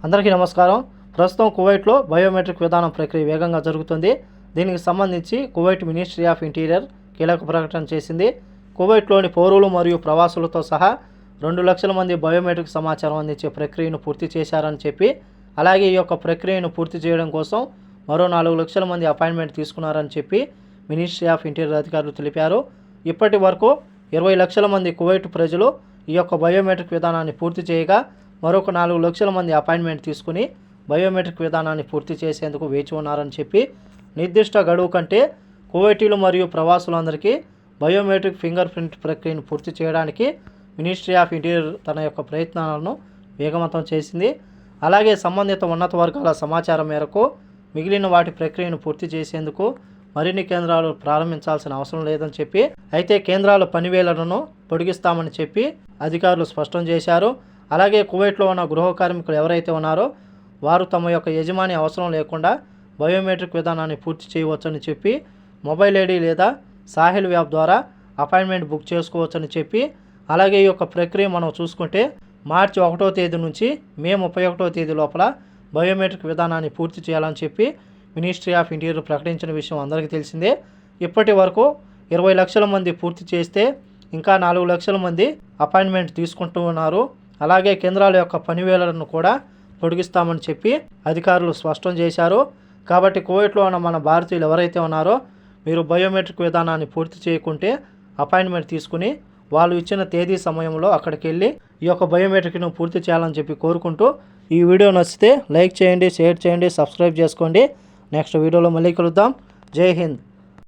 అందరికీ నమస్కారం. ప్రస్తుతం కువైట్లో బయోమెట్రిక్ విధానం ప్రక్రియ వేగంగా జరుగుతుంది. దీనికి సంబంధించి కువైట్ మినిస్ట్రీ ఆఫ్ ఇంటీరియర్ కీలక ప్రకటన చేసింది. కువైట్లోని పౌరులు మరియు ప్రవాసులతో సహా 2 లక్షల మంది బయోమెట్రిక్ సమాచారం అందించే ప్రక్రియను పూర్తి చేశారని చెప్పి, అలాగే ఈ యొక్క ప్రక్రియను పూర్తి చేయడం కోసం మరో 4 లక్షల మంది అపాయింట్మెంట్ తీసుకున్నారని చెప్పి మినిస్ట్రీ ఆఫ్ ఇంటీరియర్ అధికారులు తెలిపారు. ఇప్పటి వరకు 20 లక్షల మంది కువైట్ ప్రజలు ఈ యొక్క బయోమెట్రిక్ విధానాన్ని పూర్తి చేయగా, మరొక 4 లక్షల మంది అపాయింట్మెంట్ తీసుకుని బయోమెట్రిక్ విధానాన్ని పూర్తి చేసేందుకు వేచి ఉన్నారని చెప్పి, నిర్దిష్ట గడువు కంటే కువైటీలు మరియు ప్రవాసులందరికీ బయోమెట్రిక్ ఫింగర్ ప్రింట్ ప్రక్రియను పూర్తి చేయడానికి మినిస్ట్రీ ఆఫ్ ఇంటీరియర్ తన యొక్క ప్రయత్నాలను వేగవంతం చేసింది. అలాగే సంబంధిత ఉన్నత వర్గాల సమాచారం మేరకు మిగిలిన వాటి ప్రక్రియను పూర్తి చేసేందుకు మరిన్ని కేంద్రాలు ప్రారంభించాల్సిన అవసరం లేదని చెప్పి, అయితే కేంద్రాల పనివేళలను పొడిగిస్తామని చెప్పి అధికారులు స్పష్టం చేశారు. అలాగే కువైట్లో ఉన్న గృహ కార్మికులు ఎవరైతే ఉన్నారో వారు తమ యొక్క యజమాని అవసరం లేకుండా బయోమెట్రిక్ విధానాన్ని పూర్తి చేయవచ్చని చెప్పి, మొబైల్ ఐడి లేదా సాహిల్ యాప్ ద్వారా అపాయింట్మెంట్ బుక్ చేసుకోవచ్చని చెప్పి, అలాగే ఈ యొక్క ప్రక్రియ మనం చూసుకుంటే మార్చి 1వ తేదీ నుంచి మే 31వ తేదీ లోపల బయోమెట్రిక్ విధానాన్ని పూర్తి చేయాలని చెప్పి మినిస్ట్రీ ఆఫ్ ఇంటీరియర్ ప్రకటించిన విషయం అందరికీ తెలిసిందే. ఇప్పటి వరకు 20 లక్షల మంది పూర్తి చేస్తే ఇంకా 4 లక్షల మంది అపాయింట్మెంట్ తీసుకుంటూ ఉన్నారు. అలాగే కేంద్రాల యొక్క పనివేళలను కూడా పొడిగిస్తామని చెప్పి అధికారులు స్పష్టం చేశారు. కాబట్టి కువైట్లో ఉన్న మన భారతీయులు ఎవరైతే ఉన్నారో మీరు బయోమెట్రిక్ విధానాన్ని పూర్తి చేయకుంటే అపాయింట్మెంట్ తీసుకుని వాళ్ళు ఇచ్చిన తేదీ సమయంలో అక్కడికి వెళ్ళి ఈ యొక్క బయోమెట్రిక్ను పూర్తి చేయాలని చెప్పి కోరుకుంటూ, ఈ వీడియో నచ్చితే లైక్ చేయండి, షేర్ చేయండి, సబ్స్క్రైబ్ చేసుకోండి. నెక్స్ట్ వీడియోలో మళ్ళీ కలుద్దాం. జై హింద్.